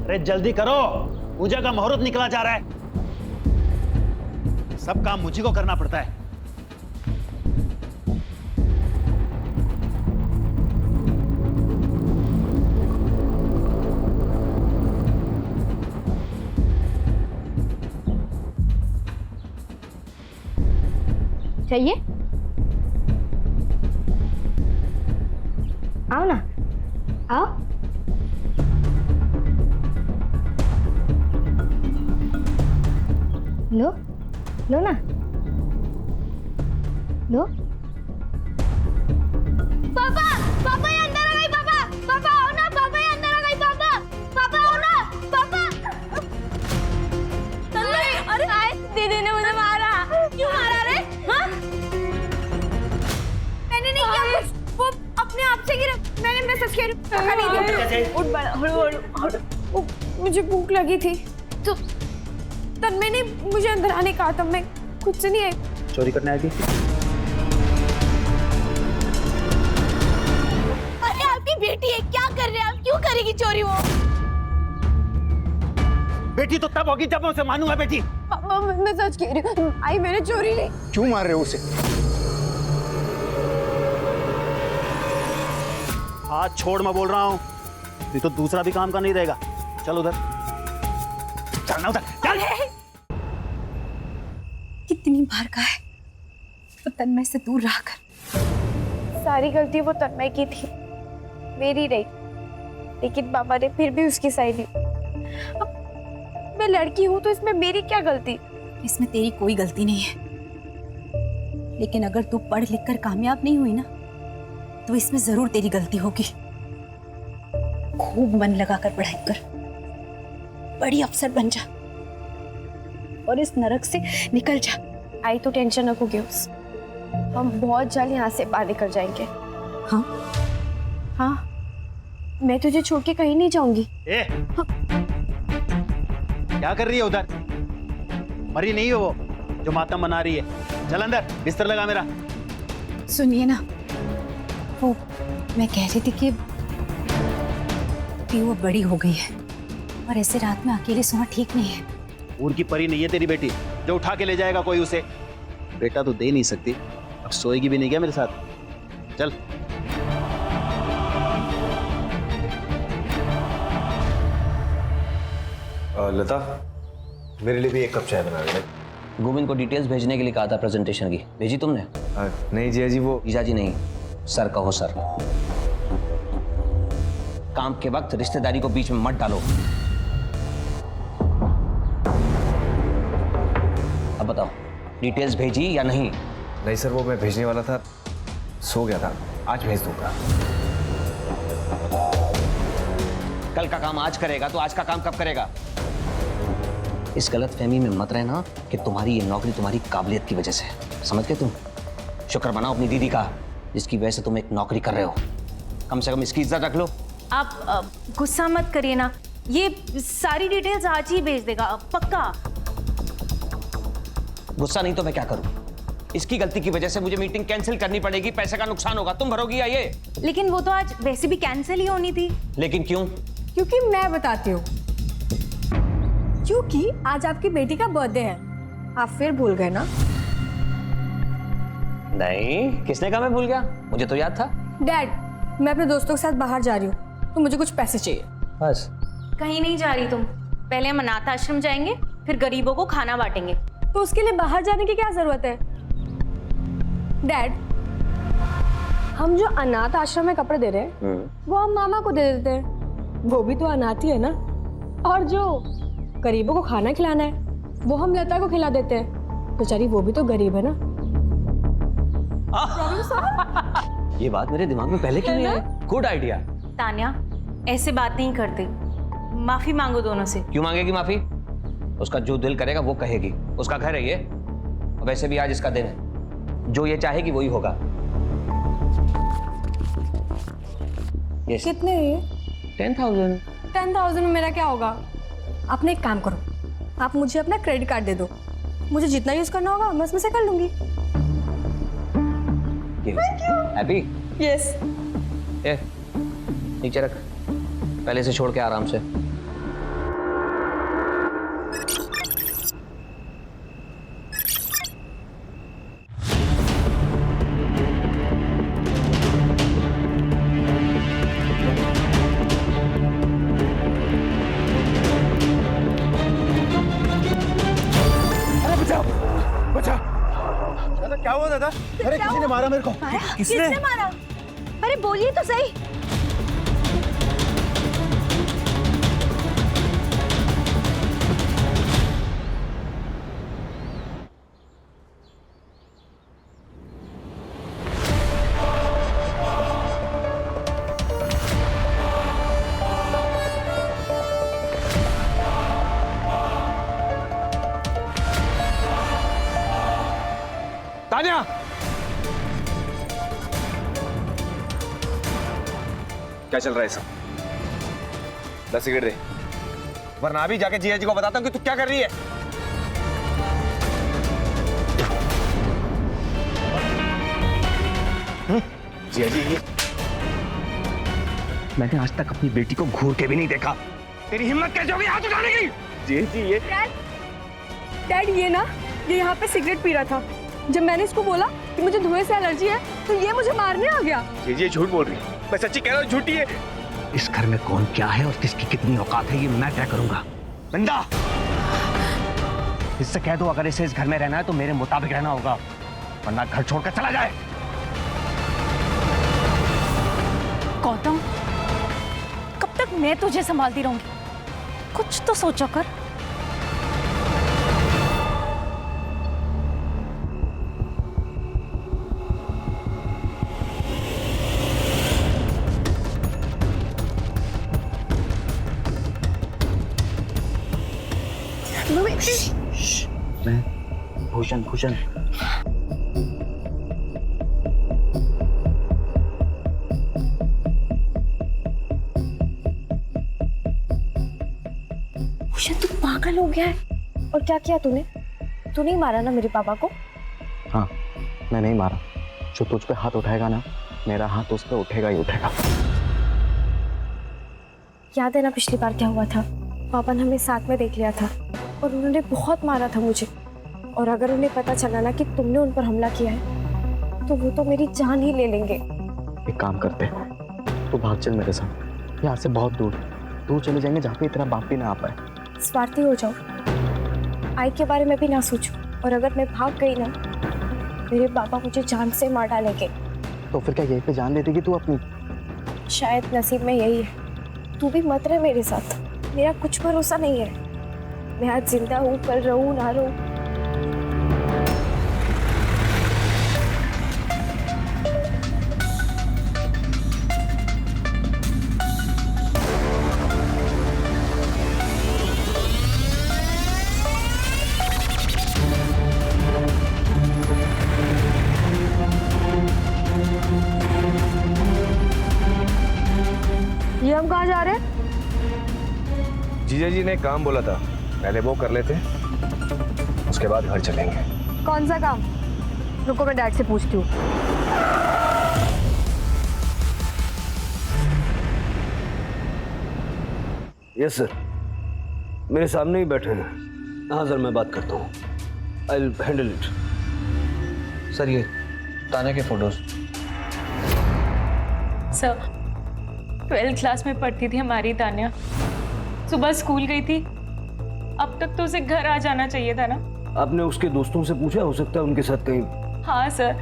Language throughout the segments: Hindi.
अरे जल्दी करो, पूजा का मुहूर्त निकला जा रहा है। सब काम मुझी को करना पड़ता है। चाहिए? आओ ना, आओ। लो, लो ना, लो। पापा, पापा ये अंदर आ गई। पापा, पापा आओ ना। पापा ये अंदर आ गई। पापा, पापा आओ ना। पापा। अरे दीदी ने मुझे मारा। क्यों मारा रे? हाँ? मैंने नहीं किया कुछ, वो अपने आप से गिरा। मैंने मैसेज किया, पता नहीं दिया। उठ बड़ा, मुझे भूख लगी थी तो तब मैंने मुझे अंदर आने कहा था। मैं खुद से नहीं आई। चोरी करने आई थी? अरे आपकी बेटी है, क्या कर रहे हैं आप? क्यों करेगी चोरी वो? बेटी तो तब होगी जब मैं उसे मानूंगा। बेटी पापा मैं सच कह रही हूँ, आई मैंने चोरी नहीं। क्यों मार रहे हो उसे? हाथ छोड़, मैं बोल रहा हूँ। नहीं तो दूसरा भी काम का नहीं रहेगा। चल उधर, चल ना उधर, चल। कितनी बार कहा है वो तन्मय से दूर रहा कर। सारी गलती वो तन्मय की थी, मेरी नहीं। लेकिन पापा ने फिर भी उसकी साइड ली। अब मैं लड़की हूँ तो इसमें मेरी क्या गलती? इसमें तेरी कोई गलती नहीं है, लेकिन अगर तू पढ़ लिख कर कामयाब नहीं हुई ना तो इसमें जरूर तेरी गलती होगी। खूब मन लगाकर पढ़ाई कर, बड़ी अफसर बन जा और इस नरक से निकल जा। आई तो टेंशन रखो गेम्स, हम बहुत जल्द यहाँ से बाहर निकल जाएंगे। हाँ हाँ, मैं तुझे छोड़ के कहीं नहीं जाऊंगी। ए, क्या कर रही है उधर? मरी नहीं हो वो जो मातम बना रही है। चल अंदर, बिस्तर लगा मेरा। सुनिए ना, वो मैं कह रही थी कि वो बड़ी हो गई है और ऐसे रात में अकेले सोना ठीक नहीं है। ऊर की परी नहीं है तेरी बेटी जो उठा के ले जाएगा कोई उसे। बेटा तो दे नहीं सकती, अब सोएगी भी नहीं क्या मेरे साथ? चल। लता, मेरे लिए भी एक कप चाय बना देना। गोविंद को डिटेल्स भेजने के लिए कहा था प्रेजेंटेशन की, भेजी तुमने? नहीं जिया जी, वो जीजा जी नहीं, सर कहो सर। काम के वक्त रिश्तेदारी को बीच में मत डालो। अब बताओ, डिटेल्स भेजी या नहीं? नहीं सर, वो मैं भेजने वाला था, सो गया था। आज भेज दूंगा। कल का काम आज करेगा तो आज का काम कब करेगा? इस गलत फहमी में मत रहना कि तुम्हारी ये नौकरी तुम्हारी काबिलियत की वजह से। समझ गए तुम? शुक्र मनाओ अपनी दीदी का, जिसकी वजह से तुम एक नौकरी कर रहे हो। कम से कम इसकी इज्जत रख लो। आप गुस्सा मत करिए ना, ये सारी डिटेल्स आज ही भेज देगा पक्का। गुस्सा नहीं तो मैं क्या करूं? इसकी गलती की वजह से मुझे मीटिंग कैंसिल करनी पड़ेगी, पैसे का नुकसान होगा। तुम भरोगी या ये? लेकिन वो तो आज वैसे भी कैंसिल ही होनी थी। लेकिन क्यों? क्योंकि मैं बताती हूँ। क्योंकि आज आपकी बेटी का बर्थडे है। आप फिर भूल गए ना? नहीं, किसने कहा मैं भूल गया? मुझे तो याद था। डैड, मैं अपने दोस्तों के साथ बाहर जा रही हूँ तो मुझे कुछ पैसे चाहिए। बस? कहीं नहीं जा रही तुम, पहले हम अनाथ आश्रम जाएंगे, फिर गरीबों को खाना बांटेंगे। तो उसके लिए बाहर जाने की क्या जरूरत है? डैड, हम जो अनाथ आश्रम में कपड़े दे रहे हैं वो हम मामा को दे देते हैं, वो भी तो अनाथ ही है ना। और जो गरीबों को खाना खिलाना है वो हम लता को खिला देते हैं, बेचारी वो भी तो गरीब है ना। ये बात मेरे दिमाग में पहले क्यों नहीं आई? Good idea. तान्या, ऐसे बात नहीं करते, माफी मांगो दोनों से। क्यों मांगेगी माफी? उसका जो दिल करेगा वो कहेगी, उसका घर है ये। वैसे भी आज इसका दिन है, जो ये चाहेगी वही होगा। yes. कितने है ये? 10,000। 10,000 में मेरा क्या होगा? आपने एक काम करो, आप मुझे अपना क्रेडिट कार्ड दे दो, मुझे जितना यूज करना होगा मैं उसमें से कर लूंगी। हैप्पी? यस। नीचे रख, पहले से छोड़ के आराम से। मारा मेरे को? किसने मारा? अरे बोलिए तो सही। तान्या, क्या चल रहा है सब? 10 सिगरेट दे, वरना अभी जाके जिया जी को बताता हूँ कि तू क्या कर रही है। जिया जी, मैंने आज तक अपनी बेटी को घूर के भी नहीं देखा। तेरी हिम्मत कैसे होगी हाथ उठाने की? जिया जी ये डैड ये यहाँ पे सिगरेट पी रहा था। जब मैंने इसको बोला कि मुझे धुएं से एलर्जी है तो ये मुझे मारने आ गया। जिया जी झूठ बोल रही है, मैं सच्ची कह रहा हूँ, झूठी है। इस घर में कौन क्या है और किसकी कितनी औकात है ये मैं तय करूंगा। बंदा, इससे कह दो अगर इसे इस घर में रहना है तो मेरे मुताबिक रहना होगा, वरना घर छोड़कर चला जाए। गौतम, कब तक मैं तुझे संभालती रहूंगी? कुछ तो सोचो कर। भूषण भूषण भूषण तू पागल हो गया है। और क्या किया तूने? तू नहीं मारा ना मेरे पापा को? हाँ, मैं नहीं मारा। जो तुझ पे हाथ उठाएगा ना, मेरा हाथ उस पे उठेगा ही उठेगा। याद है ना पिछली बार क्या हुआ था? पापा ने हमें साथ में देख लिया था और उन्होंने बहुत मारा था मुझे। और अगर उन्हें पता चला ना कि तुमने उन पर हमला किया है तो वो तो मेरी जान ही ले लेंगे। एक काम करते हैं, तू भाग चल मेरे साथ, यहाँ से बहुत दूर दूर चले जाएंगे जहाँ पे तेरा बाप भी ना आ पाए। स्वार्थी हो जाओ, आई के बारे में भी ना सोचो। और अगर मैं भाग गई ना, मेरे पापा मुझे जान से मार डालेंगे। तो फिर क्या यहीं पे जान लेती कि तू अपनी? शायद नसीब में यही है। तू भी मत रहे मेरे साथ, मेरा कुछ भरोसा नहीं है। मैं आज जिंदा हूँ, कल रहूँ ना रहूँ। ये हम कहाँ जा रहे हैं? जीजा जी ने एक काम बोला था, पहले वो कर लेते, उसके बाद घर चलेंगे। कौन सा काम? रुको मैं डैड से पूछती हूँ। यस सर, मेरे सामने ही बैठे हैं। हाँ सर, मैं बात करता हूँ। I will handle it. Sir ये तान्या के फोटोज। सर, 12th क्लास में पढ़ती थी हमारी तान्या। सुबह स्कूल गई थी, अब तक तो उसे घर आ जाना चाहिए था ना। आपने उसके दोस्तों से पूछा? हो सकता है उनके साथ कहीं। हाँ सर,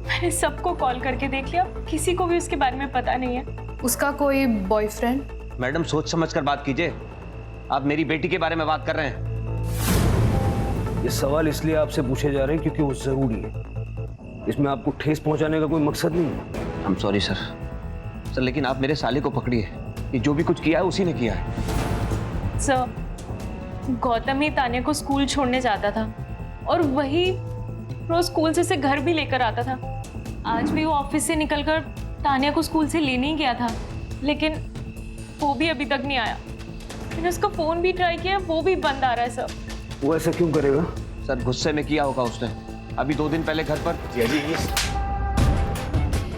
मैंने सबको कॉल करके देख लिया, किसी को भी उसके बारे में पता नहीं है। उसका कोई बॉयफ्रेंड? मैडम सोच समझ कर बात कीजिए, आप मेरी बेटी के बारे में बात कर रहे हैं। ये सवाल इसलिए आपसे पूछे जा रहे हैं क्योंकि वो जरूरी है। इसमें आपको ठेस पहुंचाने का कोई मकसद नहीं है। आई एम सॉरी सर, लेकिन आप मेरे साले को पकड़िए, ये जो भी कुछ किया है उसी ने किया है। सर, गौतम ही तान्या को स्कूल छोड़ने जाता था और वही रोज स्कूल से घर भी लेकर आता था। आज भी वो ऑफिस से निकलकर तान्या को स्कूल से लेने ही गया था, लेकिन वो भी अभी तक नहीं आया। मैंने उसका फोन भी ट्राई किया, वो भी बंद आ रहा है सर। वो ऐसा क्यों करेगा? सर गुस्से में किया होगा उसने। अभी 2 दिन पहले घर पर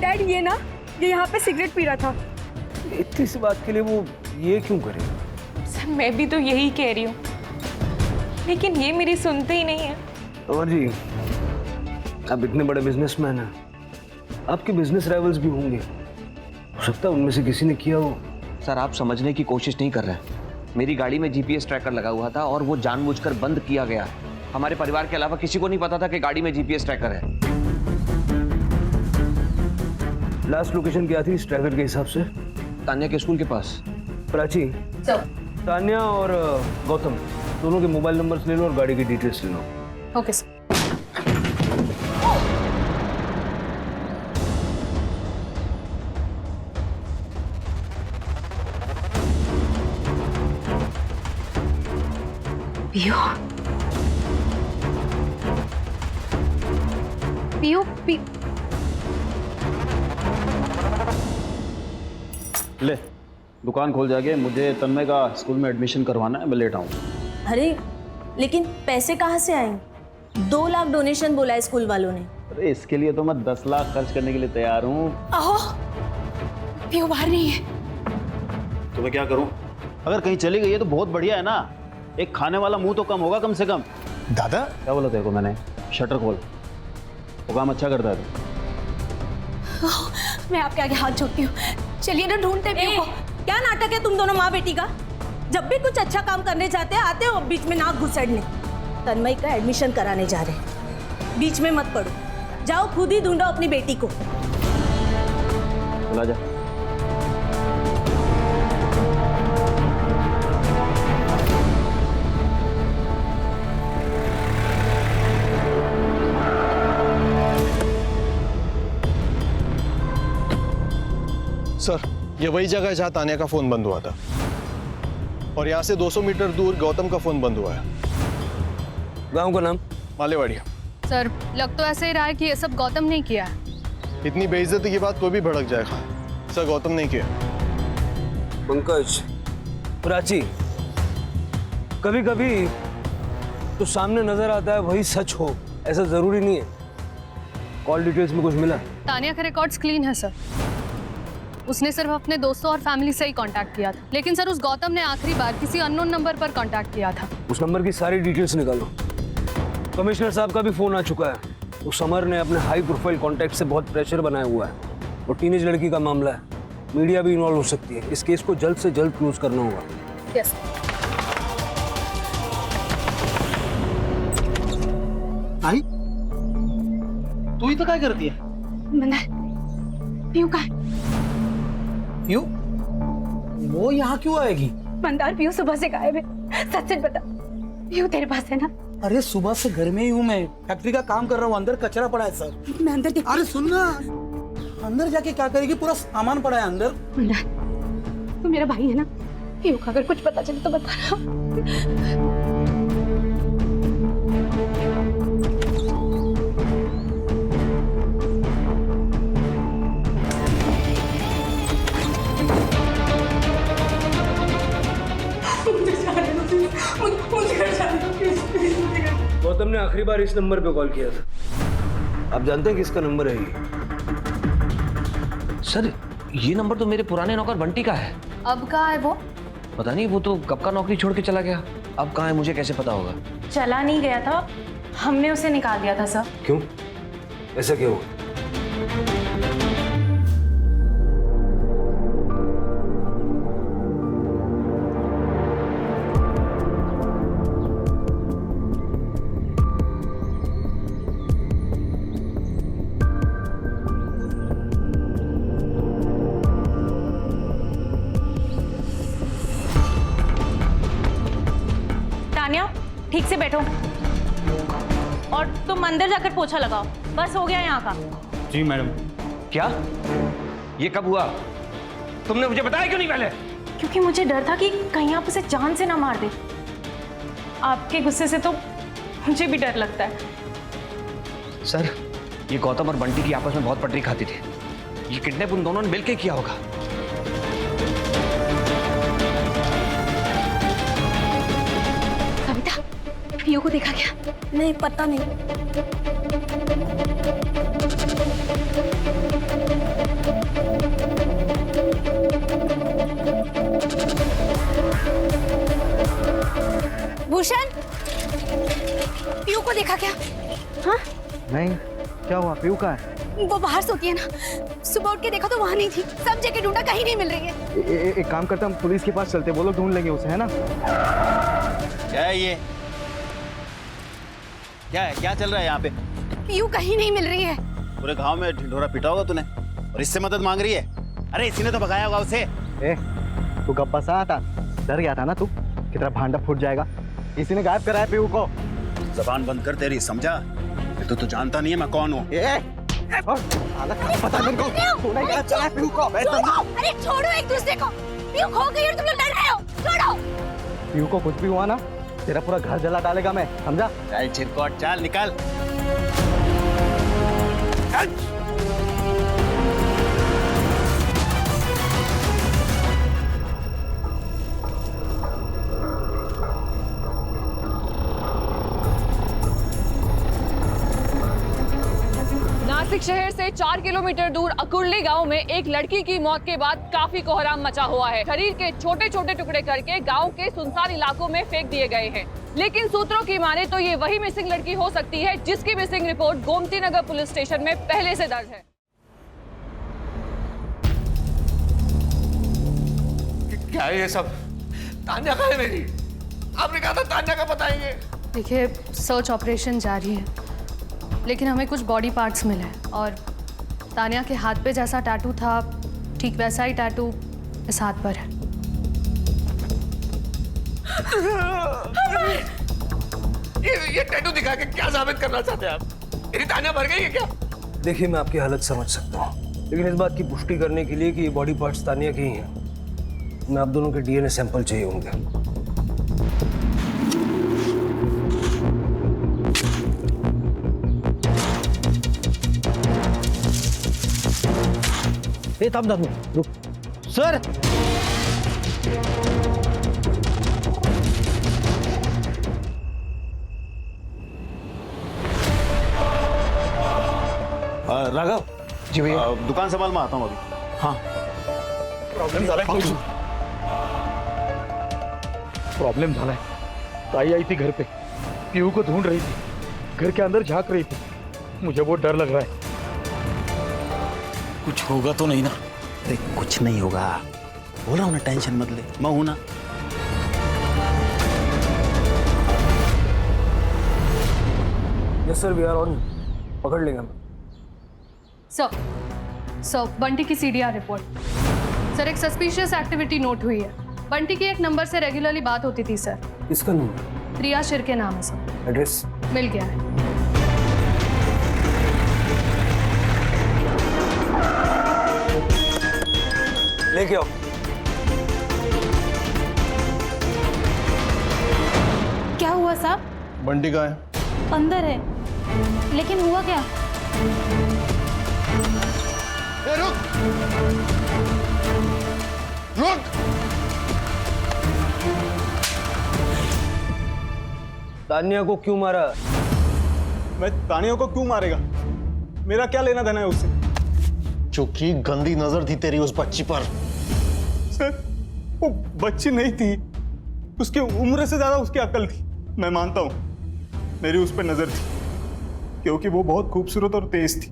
डैड ये यहाँ पे सिगरेट पी रहा था। इतनी सी बात के लिए वो ये क्यों करेगा? सर मैं भी तो यही कह रही हूँ, लेकिन ये मेरी सुनते ही नहीं है। और जी, आप इतने बड़े बिजनेसमैन हैं, आपके बिजनेस राइवल्स भी होंगे, हो सकता है उनमें से किसी ने किया हो। सर आप समझने की कोशिश नहीं कर रहे हैं। मेरी गाड़ी में जीपीएस ट्रैकर लगा हुआ था और वो जानबूझकर बंद किया गया है। हमारे परिवार के अलावा किसी को नहीं पता था कि गाड़ी में जीपीएस ट्रैकर है। लास्ट लोकेशन क्या थी स्ट्रैकर के हिसाब से? तान्या के स्कूल के पास। प्राची, तान्या और गौतम दोनों के मोबाइल नंबर्स ले लो और गाड़ी की डिटेल्स ले लो। Okay sir. पियो, पियो पी ले दुकान खोल जाके, मुझे तन्मय का स्कूल में एडमिशन करवाना है, मैं लेट आऊँ। अरे लेकिन पैसे कहाँ से आएंगे? 2 लाख डोनेशन बोला है स्कूल वालों ने। अरे इसके लिए तो मैं 10 लाख खर्च करने के लिए तैयार हूँ। आहो, पियो बाहर नहीं है। तो मैं क्या करूँ? अगर कहीं चली गई है तो बहुत बढ़िया है ना, एक खाने वाला मुंह तो कम होगा कम से कम। दादा क्या बोला तेरे को मैंने? शटर खोल, वो काम अच्छा करता है तू। मैं आपके आगे हाथ जोड़ती हूँ, चलिए ना ढूंढते पियो को। क्या नाटक है तुम दोनों माँ बेटी का? जब भी कुछ अच्छा काम करने जाते हैं आते हो बीच में नाक घुसेड़ने। तन्मय का एडमिशन कराने जा रहे हैं, बीच में मत पड़ो, जाओ खुद ही ढूंढो अपनी बेटी को। चला जा। सर, ये वही जगह है जहाँ तान्या का फोन बंद हुआ था और यहाँ से 200 मीटर दूर गौतम का फोन बंद हुआ है। गांव का नाम? मालेवाड़िया। सर, लग तो ऐसे ही रहा है कि ये सब गौतम ने किया है। इतनी बेइज्जती की बात कोई भी भड़क जाएगा। सर, गौतम नहीं किया। पंकज, प्राची, कभी कभी तो सामने नजर आता है वही सच हो, ऐसा जरूरी नहीं है। कॉल डिटेल्स में कुछ मिला? तानिया के रिकॉर्ड्स क्लीन है सर। उसने सिर्फ अपने दोस्तों और फैमिली से ही कांटेक्ट किया था, लेकिन सर उस गौतम ने आखिरी बार किसी अननोन नंबर पर कांटेक्ट किया था। उस नंबर की सारी डिटेल्स निकालो। कमिश्नर साहब का भी फोन आ चुका है। उस समर ने अपने हाई प्रोफाइल कॉन्टैक्ट से बहुत प्रेशर बनाया हुआ है और टीनेज लड़की का मामला है, मीडिया भी इन्वॉल्व हो सकती है। इस केस को जल्द से जल्द क्लोज करना होगा। यस। आई तू ही तो क्या करती है? मंदार, पियो का है? पियो? वो यहाँ क्यों आएगी? मंदार, पियो सुबह से गायब है, सच सच बता। पियो तेरे पास है ना? अरे सुबह से घर में ही हूँ मैं, फैक्ट्री का काम कर रहा हूँ, अंदर कचरा पड़ा है सर। मैं अंदर देख। अरे सुन ना, अंदर जाके क्या करेगी? पूरा सामान पड़ा है अंदर। मंदार, तू मेरा भाई है ना? पियो का अगर कुछ पता चले तो बता। गौतम ने आखिरी बार इस नंबर पे कॉल किया था। आप जानते हैं किसका नंबर है ये? सर, ये नंबर तो मेरे पुराने नौकर बंटी का है। अब कहाँ है वो? पता नहीं, वो तो कब का नौकरी छोड़ के चला गया। अब कहाँ है मुझे कैसे पता होगा? चला नहीं गया था, हमने उसे निकाल दिया था सर। क्यों? ऐसा क्यों? तान्या, ठीक से बैठो और तुम अंदर जाकर पोछा लगाओ। बस हो गया यहाँ का। जी मैडम। क्या? ये कब हुआ? तुमने मुझे बताया क्यों नहीं पहले? क्योंकि मुझे डर था कि कहीं आप उसे जान से ना मार दे। आपके गुस्से से तो मुझे भी डर लगता है। सर, ये गौतम और बंटी की आपस में बहुत पटरी खाती थी। ये किडनैप उन दोनों ने मिलकर किया होगा। कविता, पियो को देखा क्या? नहीं, पता नहीं। भूषण, पियो को देखा क्या? हाँ? नहीं, क्या हुआ? पियो का है? वो बाहर सोती है ना, सुबह उठ के देखा तो वहाँ नहीं थी। सब जगह ढूंढा, कहीं नहीं मिल रही है। एक काम करते हम पुलिस के पास चलते, वो लोग ढूंढ लेंगे उसे, है ना? क्या है ये? क्या है? क्या चल रहा है यहाँ पे? पियो कहीं नहीं मिल रही है। पूरे गांव में ढिंढोरा पीटा होगा तूने। और इससे मदद मांग रही है। अरे इसी ने तो भगाया होगा उसे। ए, तू गप्पा सा था, डर गया था ना तू कि तेरा भांडा फूट जाएगा। इसी ने गायब कराया पीहू को। जबान बंद कर तेरी, समझा? ये तो जानता नहीं है मैं कौन हूँ। पता नहीं चला पीहू को। अरे छोड़ो एक दूसरे को। पीहू खो गई और तुम लोग डर रहे हो। छोड़ो। पीहू को कुछ भी हुआ ना, तेरा पूरा घर जला डालेगा मैं, समझा? चल चिरकोट, चल निकल। नासिक शहर से 4 किलोमीटर दूर अकुर्ली गांव में एक लड़की की मौत के बाद काफी कोहराम मचा हुआ है। शरीर के छोटे छोटे टुकड़े करके गांव के सुनसान इलाकों में फेंक दिए गए हैं। लेकिन सूत्रों की माने तो ये वही मिसिंग लड़की हो सकती है जिसकी missing report Gomti Nagar police station में पहले से दर्ज है। क्या है ये सब? तान्या कहाँ है मेरी? आपने कहा था तान्या का बताएंगे। देखिए, सर्च ऑपरेशन जारी है, लेकिन हमें कुछ बॉडी पार्ट्स मिले हैं और तान्या के हाथ पे जैसा टैटू था, ठीक वैसा ही टैटू इस हाथ पर है। ये टैटू दिखा के क्या साबित करना चाहते हैं आप? मेरी तान्या मर गई है क्या? देखिए, मैं आपकी हालत समझ सकता हूँ, लेकिन इस बात की पुष्टि करने के लिए कि ये बॉडी पार्ट्स तान्या के ही हैं, मैं आप दोनों के डीएनए सैंपल चाहिए होंगे। थाम रुक सर। राघव जी भैया, दुकान संभाल में आता हूँ अभी। हाँ प्रॉब्लम झाला है। ताई आई थी घर पे, पीहू को ढूंढ रही थी, घर के अंदर झांक रही थी। मुझे बहुत डर लग रहा है। कुछ होगा तो नहीं ना? अरे कुछ नहीं होगा, बोल रहा हूँ ना, टेंशन मत ले, मैं हूं ना। Yes sir, we are on. पकड़ लेंगे हम। सर, बंटी की सीडीआर रिपोर्ट। सर, एक सस्पिशियस एक्टिविटी नोट हुई है। बंटी की एक नंबर से रेगुलरली बात होती थी सर। किसका नंबर? प्रिया शिर के नाम है सर। एड्रेस मिल गया है। लेके आओ। क्या हुआ साहब? बंटी कहाँ है? अंदर है, लेकिन हुआ क्या? ए, रुक रुक। तान्या को क्यों मारा? मैं तानिया को क्यों मारेगा? मेरा क्या लेना देना है उससे? चूंकि गंदी नजर थी तेरी उस बच्ची पर। सर, वो बच्ची नहीं थी, उसकी उम्र से ज्यादा उसकी अकल थी। मैं मानता हूं मेरी उस पर नजर थी, क्योंकि वो बहुत खूबसूरत और तेज थी।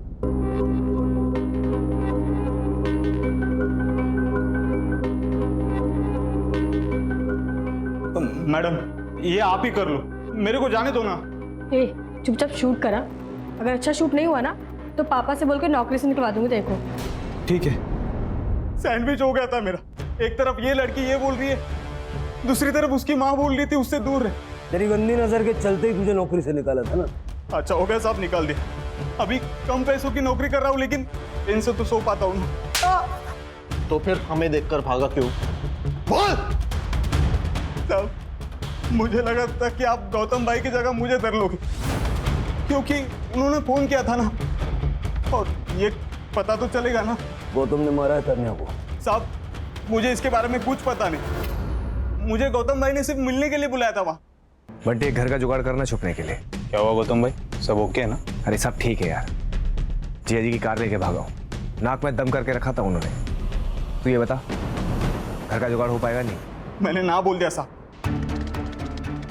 मैडम, ये आप ही कर लो, मेरे को जाने दो ना। ए, चुपचाप शूट करा। अगर अच्छा शूट नहीं हुआ ना तो पापा से बोल के नौकरी से निकलवा दूंगी देखो। ठीक है। सैंडविच हो गया था मेरा। एक तरफ ये लड़की ये बोल रही है, दूसरी तरफ उसकी माँ बोल रही थी उससे दूर रहे। तेरी गंदी नजर के चलते ही तुझे नौकरी से निकाला था ना। अच्छा हो गया साहब, निकाल दिया। अभी कम पैसों की नौकरी कर रहा हूँ, लेकिन इनसे तो सो पाता हूँ ना। तो फिर हमें देखकर भागा क्यों? बोल साहब, मुझे लगा था कि आप गौतम भाई की जगह मुझे धर लोगे, क्योंकि उन्होंने फोन किया था ना, और ये पता तो चलेगा ना। गौतम ने मारा है तान्या को। साहब, मुझे इसके बारे में कुछ पता नहीं। मुझे गौतम भाई ने सिर्फ मिलने के लिए बुलाया था वहाँ। बंटी, एक घर का जुगाड़ करना छुपने के लिए। क्या हुआ गौतम भाई, सब ओके है ना? अरे सब ठीक है यार, जिया जी की कार लेके भागा हूँ। नाक में दम करके रखा था उन्होंने। तू ये बता, घर का जुगाड़ हो पाएगा? नहीं, मैंने ना बोल दिया साहब,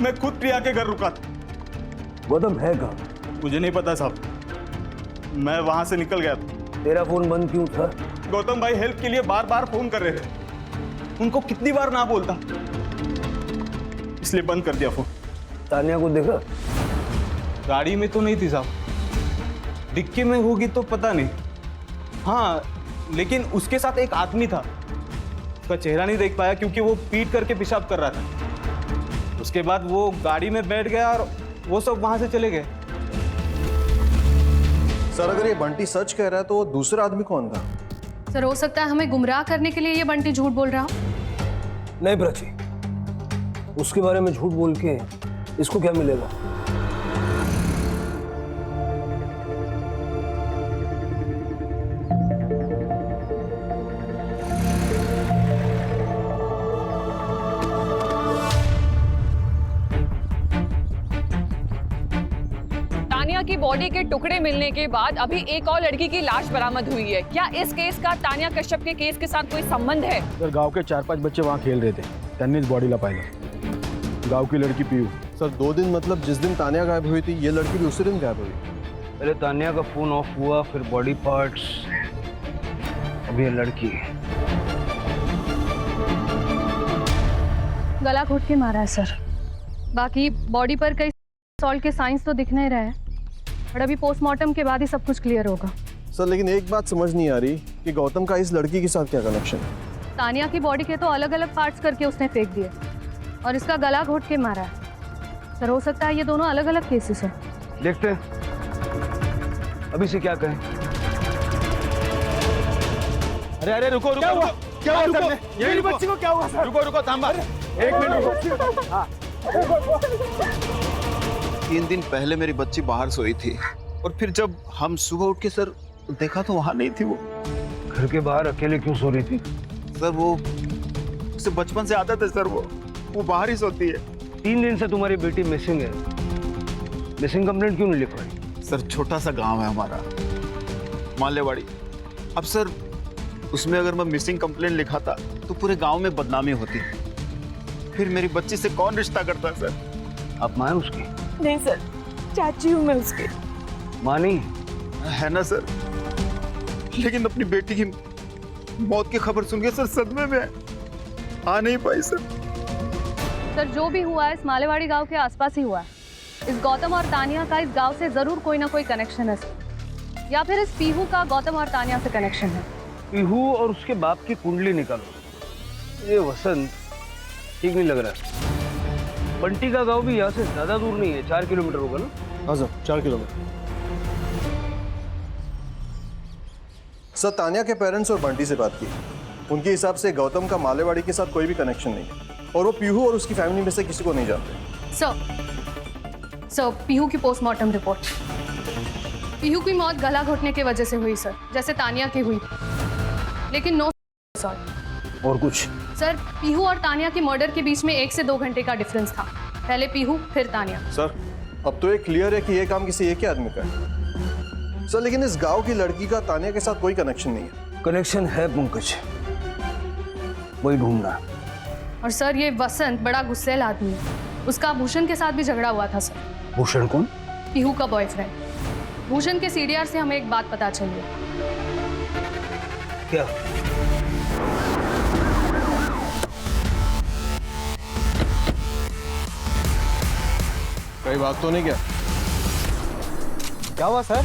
मैं खुद प्रिया के घर रुका था। गौतम है कहाँ? मुझे नहीं पता साहब, मैं वहां से निकल गया था। तेरा फोन बंद क्यों था? गौतम भाई हेल्प के लिए बार बार फोन कर रहे थे, उनको कितनी बार ना बोलता, इसलिए बंद कर दिया फोन। तान्या को देखा? गाड़ी में तो नहीं थी साहब, डिक्की में होगी तो पता नहीं। हाँ, लेकिन उसके साथ एक आदमी था। उसका चेहरा नहीं देख पाया क्योंकि वो पीट करके पेशाब कर रहा था। उसके बाद वो गाड़ी में बैठ गया और वो सब वहां से चले गए। सर अगर ये बंटी सच कह रहा है तो वो दूसरा आदमी कौन था? सर हो सकता है हमें गुमराह करने के लिए ये बंटी झूठ बोल रहा हो। नहीं प्राची, उसके बारे में झूठ बोल के इसको क्या मिलेगा? तानिया की बॉडी के टुकड़े मिलने के बाद अभी एक और लड़की की लाश बरामद हुई है। क्या इस केस का तानिया कश्यप के केस के साथ कोई संबंध है? सर गांव के 4-5 बच्चे वहाँ खेल रहे थे, त्यांनीच बॉडीला पाहिलं। गांव की लड़की पीयू। सर 2 दिन मतलब जिस दिन तानिया गायब हुई थी ये लड़की भी उसी दिन गायब हुई। पहले तानिया का फोन ऑफ हुआ, फिर बॉडी पार्ट्स, अभी ये लड़की। गला घोट के मारा है सर। बाकी बॉडी पर कई असॉल्ट के साइंस तो दिख नहीं रहे हैं, और अभी पोस्टमार्टम के बाद ही सब कुछ क्लियर होगा। सर लेकिन एक बात समझ नहीं आ रही कि गौतम का इस लड़की के साथ क्या कनेक्शन है? तानिया की बॉडी के तो अलग अलग पार्ट्स करके उसने फेंक दिए और इसका गला घोट के मारा है। सर हो सकता है ये दोनों अलग अलग केसेस हैं। देखते हैं अभी से क्या कहें। अरे अरे रुको रुको रुको, क्या हुआ सर? मेरी बच्ची को क्या हुआ सर? रुको रुको थांबा, 1 मिनट रुको। 3 दिन पहले मेरी बच्ची बाहर सोई थी और फिर जब हम सुबह उठ के सर देखा तो वहां नहीं थी वो। घर के बाहर अकेले क्यों सो रही थी? सर वो उसे बचपन से आदत है सर, वो बाहर ही सोती है। 3 दिन से तुम्हारी बेटी मिसिंग है, मिसिंग कंप्लेंट क्यों नहीं लिखवाई? सर छोटा सा गांव है हमारा, मालेवाड़ी। अब सर उसमें अगर मैं मिसिंग कंप्लेंट लिखाता तो पूरे गांव में बदनामी होती, फिर मेरी बच्ची से कौन रिश्ता करता सर? आप मां हैं उसकी? नहीं सर, चाची हूँ मैं उसकी। मां नहीं है ना सर, लेकिन अपनी बेटी की मौत की खबर सुन के सर सदमे में आ नहीं पाई सर। सर जो भी हुआ है इस मालेवाड़ी गांव के आसपास ही हुआ है। इस गौतम और तानिया का इस गांव से जरूर कोई ना कोई कनेक्शन है सर, या फिर इस पीहू का गौतम और तानिया से कनेक्शन है। पीहू और उसके बाप की कुंडली निकालो। ये वसंत ठीक नहीं लग रहा। बंटी का गांव भी यहाँ से ज्यादा दूर नहीं है, 4 किलोमीटर होगा ना? हाँ सर 4 किलोमीटर। सर तानिया के पेरेंट्स और बंटी से बात की, उनके हिसाब से गौतम का मालेवाड़ी के साथ कोई भी कनेक्शन नहीं है और वो पीहू और उसकी फैमिली में से किसी को नहीं जानते। सर पीहू की पोस्टमार्टम रिपोर्ट। पीहू की मौत गला घोटने की वजह से हुई सर, जैसे तानिया की हुई, लेकिन नो सॉल्ट। और कुछ? सर पीहू और तानिया की मर्डर के बीच में 1 से 2 घंटे का डिफरेंस था। पहले पीहू फिर तानिया। सर अब तो ये क्लियर है कि ये काम किसी एक ही आदमी का है सर, लेकिन इस गांव की लड़की का तानिया के साथ कोई कनेक्शन नहीं है। कनेक्शन है पंकज, वही ढूंढना। और सर ये वसंत बड़ा गुस्सैल आदमी है, उसका भूषण के साथ भी झगड़ा हुआ था सर। भूषण कौन? पीहू का बॉयफ्रेंड। भूषण के सीडीआर से हमें एक बात पता चली है। क्या? कई बात तो नहीं क्या? क्या हुआ सर?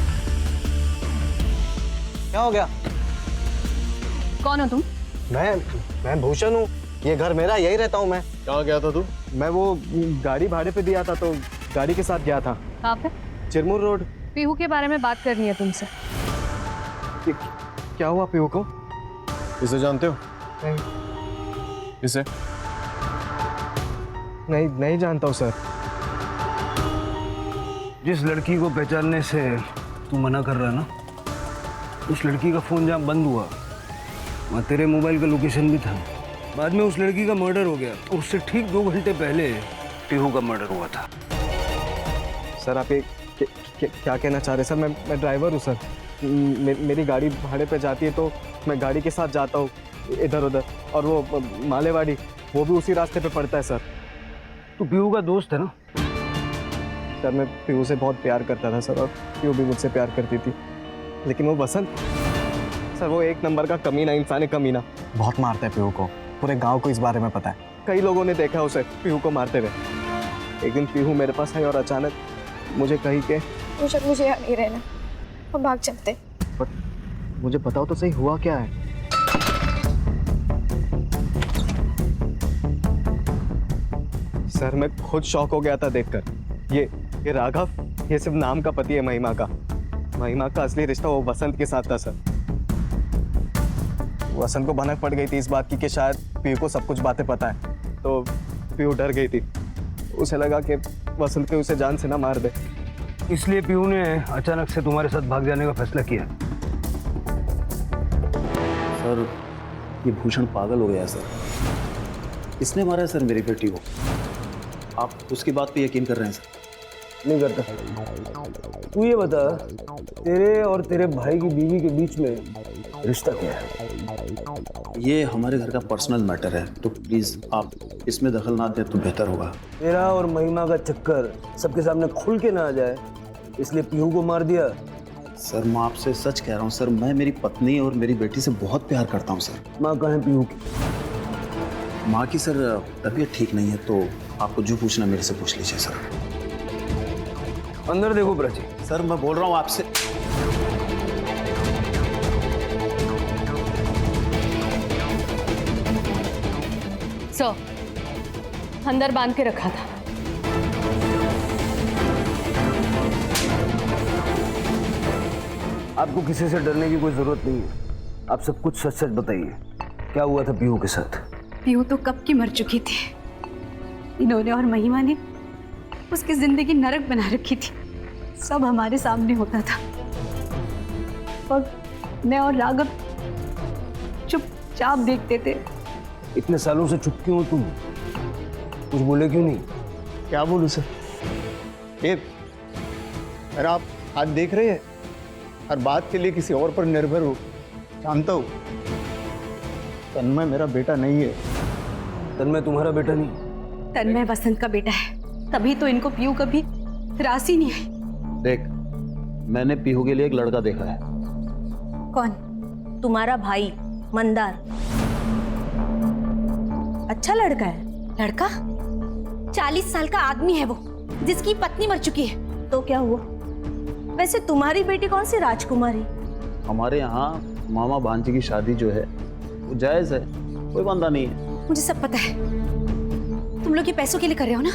क्या हो गया? कौन हो तुम? मैं भूषण हूँ, ये घर मेरा, यही रहता हूँ मैं। कहाँ गया था तू? मैं वो गाड़ी भाड़े पे दिया था तो गाड़ी के साथ गया था। कहाँ पे? चिरमुर रोड। पीहू के बारे में बात करनी है तुमसे। क्या हुआ पीहू को? इसे जानते हो? नहीं। इसे? नहीं जानता हूँ सर। जिस लड़की को पहचानने से तू मना कर रहा ना, उस लड़की का फोन जहाँ बंद हुआ वहाँ तेरे मोबाइल का लोकेशन भी था। बाद में उस लड़की का मर्डर हो गया और उससे ठीक 2 घंटे पहले पीहू का मर्डर हुआ था। सर आप ये क्या कहना चाह रहे हैं? सर मैं ड्राइवर हूँ सर, मेरी गाड़ी भाड़े पे जाती है तो मैं गाड़ी के साथ जाता हूँ इधर उधर, और वो मालेवाड़ी वो भी उसी रास्ते पे पड़ता है सर। तू पीहू का दोस्त है ना? सर मैं पीहू से बहुत प्यार करता था सर, और पीहू भी मुझसे प्यार करती थी, लेकिन वो वसंत सर वो 1 नंबर का कमीना इंसान है, कमीना। बहुत मारता है पीहू को, पूरे गांव को इस बारे में पता है। कई लोगों ने देखा उसे पीहू को मारते हुए। एक दिन पीहू मेरे पास आई और अचानक मुझे कही के मुझे यहाँ नहीं रहना, हम भाग चलते। मुझे बताओ तो सही, हुआ क्या है? सर मैं खुद शॉक हो गया था देखकर। ये राघव, ये सिर्फ नाम का पति है महिमा का। महिमा का असली रिश्ता वो वसंत के साथ था सर। वसंत को भनक पड़ गई थी इस बात की कि शायद पीयू को सब कुछ बातें पता है, तो पीयू डर गई थी। उसे लगा कि वसंत के उसे जान से ना मार दे, इसलिए पीयू ने अचानक से तुम्हारे साथ भाग जाने का फैसला किया। सर ये भूषण पागल हो गया है सर। इसने मारा है सर मेरी बेटी को। आप उसकी बात पे यकीन कर रहे हैं सर? नहीं करता। तू ये बता, तेरे और तेरे भाई की बीवी के बीच में रिश्ता क्या है? ये हमारे घर का पर्सनल मैटर है, तो प्लीज आप इसमें दखल ना दें तो बेहतर होगा। तेरा और महिमा का चक्कर सबके सामने खुल के ना आ जाए, इसलिए पीहू को मार दिया। सर मैं आपसे सच कह रहा हूँ सर, मैं मेरी पत्नी और मेरी बेटी से बहुत प्यार करता हूँ सर। माँ कहाँ है पीहू की? माँ की सर तबीयत ठीक नहीं है, तो आपको जो पूछना मेरे से पूछ लीजिए सर। अंदर देखो प्राची। सर मैं बोल रहा हूँ आपसे। सर, अंदर बांध के रखा था। आपको किसी से डरने की कोई जरूरत नहीं है। आप सब कुछ सच सच बताइए, क्या हुआ था पीहू के साथ? पीहू तो कब की मर चुकी थी। इन्होंने और महिमा ने उसकी जिंदगी नरक बना रखी थी। सब हमारे सामने होता था और मैं और राघव चुपचाप देखते थे। इतने सालों से चुप क्यों हो तुम? कुछ बोले क्यों नहीं? क्या बोलूं सर? ये अगर आप आज देख रहे हैं, हर बात के लिए किसी और पर निर्भर हो। जानता हूँ तन्मय मेरा बेटा नहीं है। तन्मय तुम्हारा बेटा नहीं? तन्मय वसंत का बेटा है, तभी तो इनको पीहू कभी राशि नहीं आई। देख, मैंने पीहू के लिए एक लड़का देखा है। कौन? तुम्हारा भाई मंदार। अच्छा लड़का है। लड़का? 40 साल का आदमी है वो, जिसकी पत्नी मर चुकी है। तो क्या हुआ? वैसे तुम्हारी बेटी कौन सी राजकुमारी? हमारे यहाँ मामा भांजी की शादी जो है वो जायज है, कोई बंदा नहीं है। मुझे सब पता है। तुम लोग ये पैसों के लिए कर रहे हो ना?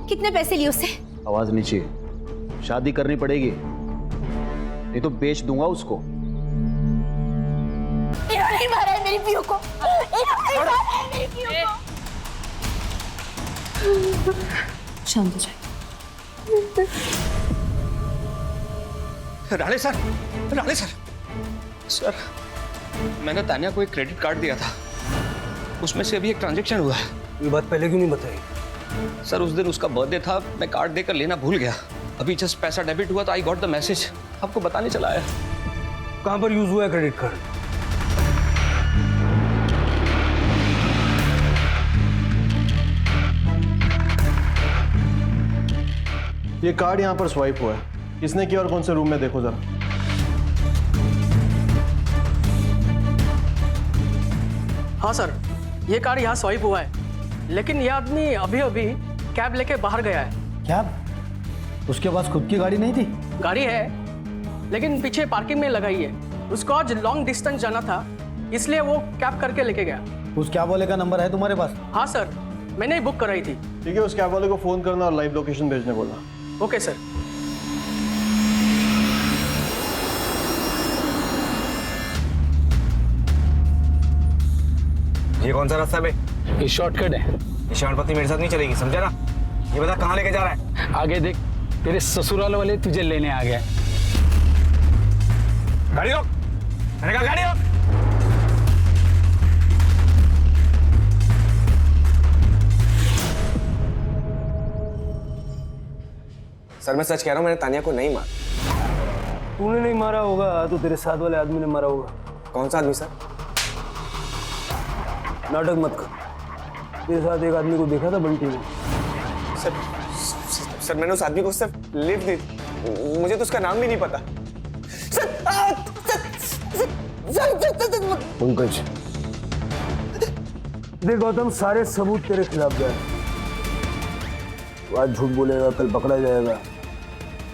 कितने पैसे लिए उससे? आवाज नीचे। शादी करनी पड़ेगी, नहीं तो बेच दूंगा उसको। इन्होंने मारा है मेरी पीहू को। इन्होंने मारा है मेरी पीहू को। शांत हो जाए। Rane sir, Rane sir, sir मैंने तानिया को एक क्रेडिट कार्ड दिया था, उसमें से अभी एक ट्रांजैक्शन हुआ है। ये बात पहले क्यों नहीं बताई? सर उस दिन उसका बर्थडे था, मैं कार्ड देकर लेना भूल गया। अभी जस्ट पैसा डेबिट हुआ तो आई गॉट द मैसेज। आपको बताने चला आया। कहाँ पर यूज हुआ है क्रेडिट कार्ड? ये कार्ड यहाँ पर स्वाइप हुआ है। किसने किया और कौन से रूम में, देखो जरा। हाँ सर, ये कार्ड यहाँ स्वाइप हुआ है, लेकिन ये आदमी अभी अभी कैब लेके बाहर गया है। कैब? उसके पास खुद की गाड़ी नहीं थी? गाड़ी है, लेकिन पीछे पार्किंग में लगाई है। उसको आज लॉन्ग डिस्टेंस जाना था, इसलिए वो कैब करके लेके गया। उस कैब वाले का नंबर है तुम्हारे पास? हाँ सर, मैंने ही बुक कराई थी। ठीक है, उस कैब वाले को फोन करना और लाइव लोकेशन भेजने बोलना। Okay sir. ये कौन सा रास्ता है बे? ये शॉर्टकट है। ये शॉर्टकट मेरे साथ नहीं चलेगी, समझा ना? ये बता कहाँ लेके जा रहा है? आगे देख, तेरे ससुराल वाले तुझे लेने आ गए। गाड़ी रोक, मैंने कहा गाड़ी रोक। सर मैं सच कह रहा हूँ, मैंने तानिया को नहीं मारा। तूने नहीं मारा होगा तो तेरे साथ वाले आदमी ने मारा होगा। कौन सा आदमी सर? नाटक मत कर। तेरे साथ एक आदमी को देखा था बंटी ने। सर मैंने उस आदमी को सिर्फ लिफ्ट दी, मुझे तो उसका नाम भी नहीं पता। पंकज, देख गौतम, सारे सबूत तेरे खिलाफ गए। आज झूठ बोलेगा, कल पकड़ा जाएगा,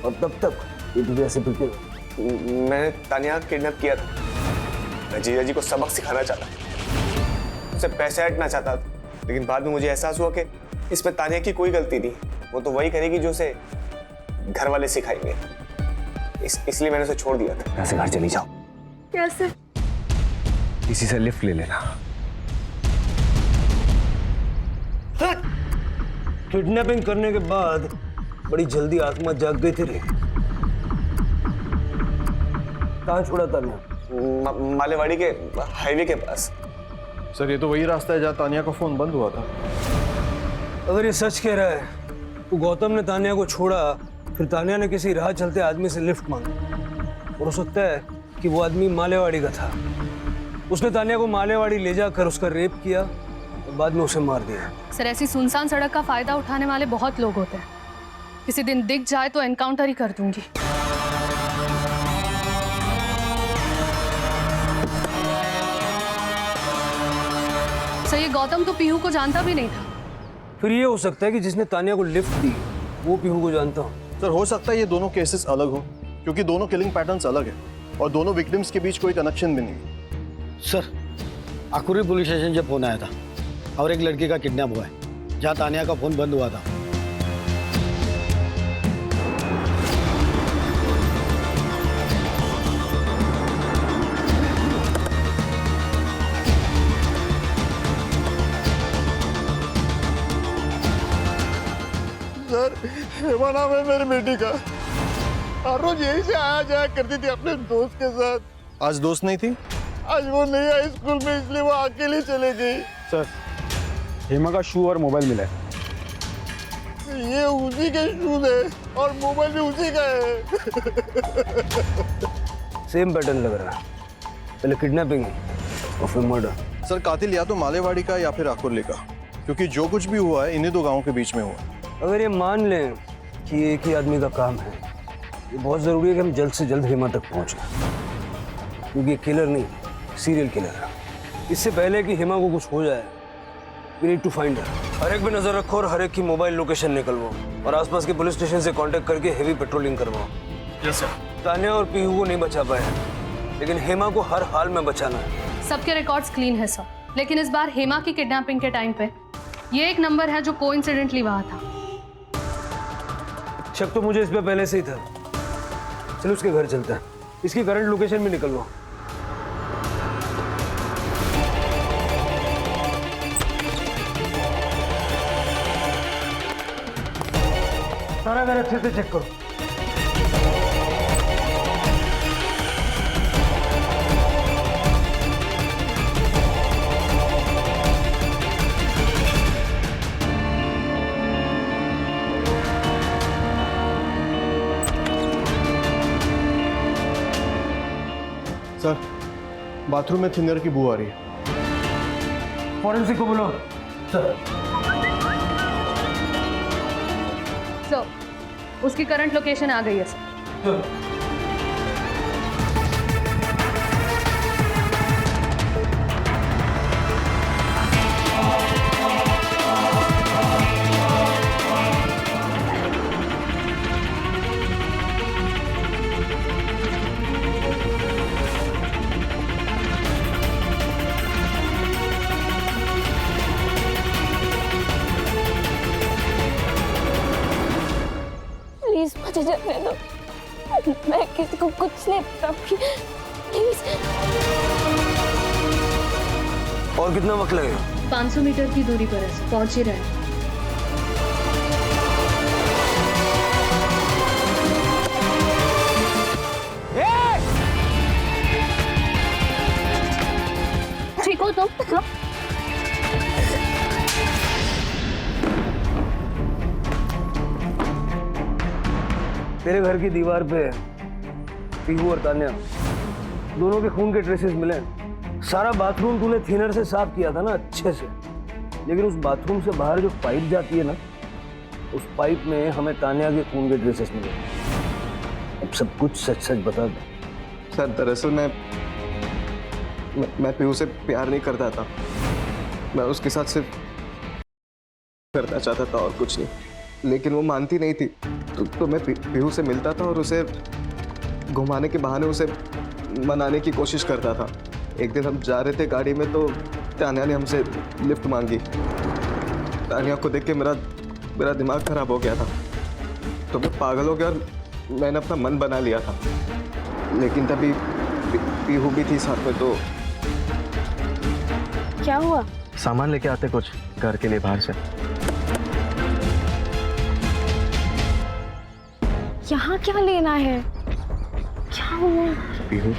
और तब तक ये तुझे ऐसे पिटे। मैंने तानिया किडनैप किया था। मैं जीजा जी को सबक सिखाना चाहता, उसे पैसे हटना चाहता था, लेकिन बाद में मुझे एहसास हुआ कि इसमें तानिया की कोई गलती नहीं, वो तो वही करेगी जो उसे घर वाले सिखाएंगे। इसलिए मैंने उसे छोड़ दिया था। यहाँ से घर चली जाओ। कैसे? इसी से लिफ्ट ले लेना। किडनैपिंग करने के बाद बड़ी जल्दी आत्मा जाग गई तेरी। कहाँ छोड़ा तानिया? मालेवाड़ी के हाईवे के पास। सर ये तो वही रास्ता है जहाँ तानिया का फोन बंद हुआ था। अगर ये सच कह रहा है तो गौतम ने तानिया को छोड़ा, फिर तानिया ने किसी राह चलते आदमी से लिफ्ट मांगी, और हो सकता है कि वो आदमी मालेवाड़ी का था। उसने तानिया को मालेवाड़ी ले जाकर उसका रेप किया और बाद में उसे मार दिया। सर, ऐसी सुनसान सड़क का फायदा उठाने वाले बहुत लोग होते हैं। किसी दिन दिख जाए तो एनकाउंटर ही कर दूंगी। सर, ये गौतम तो पीहू को जानता भी नहीं था। फिर ये हो सकता है कि जिसने तानिया को लिफ्ट दी वो पीहू को जानता हो। सर हो सकता है ये दोनों केसेस अलग हो, क्योंकि दोनों किलिंग पैटर्न्स अलग है और दोनों विक्टिम्स के बीच कोई कनेक्शन भी नहीं। सर, अकुरी पुलिस स्टेशन से फोन आया था और एक लड़की का किडनैप हुआ है, जहाँ तानिया का फोन बंद हुआ था। सर हेमा नाम है मेरी बेटी का, हर रोज यहीं से आया जाया करती थी अपने दोस्त के साथ। आज दोस्त नहीं थी? आज वो नहीं आई स्कूल में, इसलिए वो अकेली चले गई। सर हेमा का शू और मोबाइल मिला है। ये उसी के शूज है और मोबाइल भी उसी का है। सेम पैटर्न लग रहा है, पहले किडनैपिंग और फिर मर्डर। सर कातिल या तो मालेवाड़ी का या फिर आकुर्ली का, क्योंकि जो कुछ भी हुआ है इन्हीं दो गांवों के बीच में हुआ। अगर ये मान लें कि एक ही आदमी का काम है, ये बहुत ज़रूरी है कि हम जल्द से जल्द हेमा तक पहुँचें, क्योंकि ये किलर नहीं, सीरियल किलर है। इससे पहले कि हेमा को कुछ हो जाए, we need to find her. हर एक पे नजर रखो और हर एक की मोबाइल लोकेशन निकलवाओ और आसपास के पुलिस स्टेशन से कांटेक्ट करके हेवी पेट्रोलिंग करवाओ। Yes sir. तानिया और पीहू को नहीं बचा पाए, लेकिन हेमा को हर हाल में बचाना है। सबके रिकॉर्ड्स क्लीन है सर, लेकिन इस बार हेमा की किडनैपिंग के टाइम पे ये एक नंबर है जो कोइंसिडेंटली वहाँ था। शक तो मुझे इस पे पहले से ही था। चलो उसके घर चलते हैं, इसकी करंट लोकेशन भी निकलवाओ। सारा घर अच्छे से चेक करो। सर बाथरूम में थिनर की बू आ रही है। फॉरेंसिक को बोलो। सर उसकी करंट लोकेशन आ गई है सर। प्लीज मुझे जाने दो, मैं किसी को कुछ नहीं पता, प्लीज। और कितना वक्त लगेगा? 500 मीटर की दूरी पर है, पहुंच ही रहे हैं। ठीक हो तुम? तेरे घर की दीवार पे पीहू और तान्या दोनों के खून के ट्रेसेस मिले। सारा बाथरूम तूने थिनर से साफ किया था ना अच्छे से, लेकिन उस बाथरूम से बाहर जो पाइप जाती है ना, उस पाइप में हमें तान्या के खून के ट्रेसेस मिले। अब सब कुछ सच सच बता दो। सर दरअसल मैं पीहू से प्यार नहीं करता था, मैं उसके साथ सिर्फ करना चाहता था और कुछ नहीं, लेकिन वो मानती नहीं थी। तो मैं पीहू से मिलता था और उसे घुमाने के बहाने उसे मनाने की कोशिश करता था। एक दिन हम जा रहे थे गाड़ी में तो तान्या ने हमसे लिफ्ट मांगी। तान्या को देख के मेरा दिमाग खराब हो गया था, तो मैं पागल हो गया और मैंने अपना मन बना लिया था। लेकिन तभी पीहू भी थी साथ में। तो क्या हुआ? सामान लेके आते कुछ घर के लिए बाहर से। यहाँ क्या लेना है? क्या हुआ? पीहू,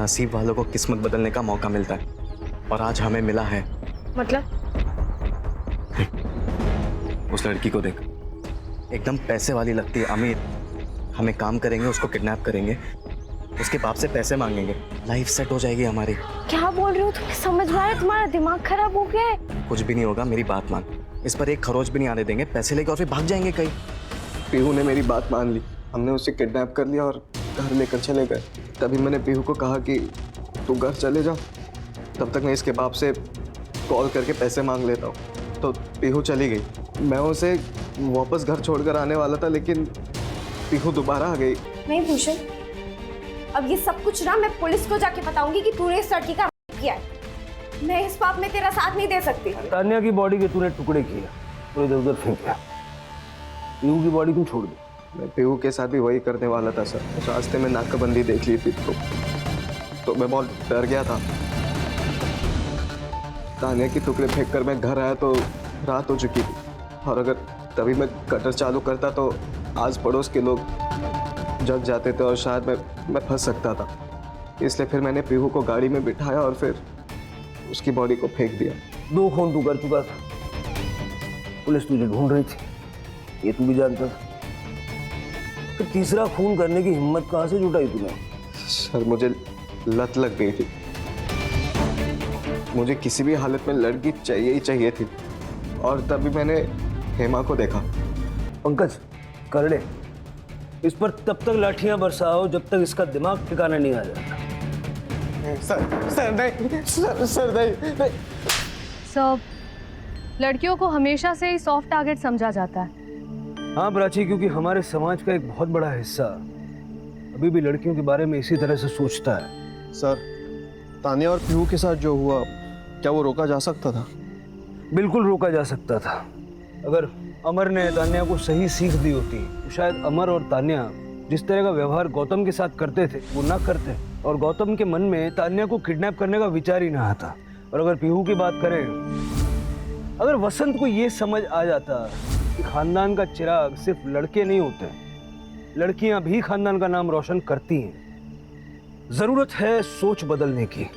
नसीब वालों को किस्मत बदलने का मौका मिलता है और आज हमें मिला है। मतलब? उस लड़की को देख, एकदम पैसे वाली लगती है, अमीर। हमें काम करेंगे, उसको किडनैप करेंगे, उसके बाप से पैसे मांगेंगे, लाइफ सेट हो जाएगी हमारी। क्या बोल रहे हो? तुम्हें समझ में आ रहा है? तुम्हारा दिमाग खराब हो गया है? कुछ भी नहीं होगा, मेरी बात मान। इस पर एक खरोच भी नहीं आने देंगे, पैसे लेके और फिर भाग जाएंगे कहीं। पीहू ने मेरी बात मान ली, हमने उसे किडनैप कर लिया और घर लेकर चले गए। तभी मैंने पीहू को कहा कि तू घर चले जा, तब तक मैं इसके बाप से कॉल करके पैसे मांग लेता हूँ। तो पीहू चली गई। मैं उसे वापस घर छोड़कर आने वाला था, लेकिन पीहू दोबारा आ गई। नहीं भूषण, अब ये सब कुछ ना मैं पुलिस को जाके बताऊंगी कि तूने इस लड़की का रेप किया है। मैं इस बात में तेरा साथ नहीं दे सकती। तान्या की बॉडी के तूने टुकड़े किए और इधर उधर फेंका, पीहू की बॉडी क्यों छोड़ दी? मैं पीहू के साथ भी वही करने वाला था सर। रास्ते में नाकाबंदी देख ली थी तो मैं बहुत डर गया था। तान्या की टुकड़े फेंक कर मैं घर आया तो रात हो चुकी थी, और अगर तभी मैं कटर चालू करता तो आज पड़ोस के लोग जग जाते थे और शायद मैं फंस सकता था। इसलिए फिर मैंने पीहू को गाड़ी में बिठाया और फिर उसकी बॉडी को फेंक दिया। 2 खून तू कर चुका था, पुलिस तुझे ढूंढ रही थी, ये तू भी जानता था। फिर तीसरा खून करने की हिम्मत कहाँ से जुटाई तूने? सर, मुझे लत लग गई थी। मुझे किसी भी हालत में लड़की चाहिए ही चाहिए थी, और तभी मैंने हेमा को देखा। पंकज करड़े, इस पर तब तक लाठियां बरसाओ जब तक इसका दिमाग ठिकाना नहीं आ जाता। सर नहीं, सर नहीं। सब लड़कियों को हमेशा से ही सॉफ्ट टारगेट समझा जाता है। हाँ प्राची, क्योंकि हमारे समाज का एक बहुत बड़ा हिस्सा अभी भी लड़कियों के बारे में इसी तरह से सोचता है। सर, तान्या और पीहू के साथ जो हुआ, क्या वो रोका जा सकता था? बिल्कुल रोका जा सकता था। अगर अमर ने तान्या को सही सीख दी होती तो शायद अमर और तान्या जिस तरह का व्यवहार गौतम के साथ करते थे वो ना करते, और गौतम के मन में तान्या को किडनैप करने का विचार ही ना आता। और अगर पीहू की बात करें, अगर वसंत को ये समझ आ जाता कि खानदान का चिराग सिर्फ लड़के नहीं होते, लड़कियां भी खानदान का नाम रोशन करती हैं। जरूरत है सोच बदलने की।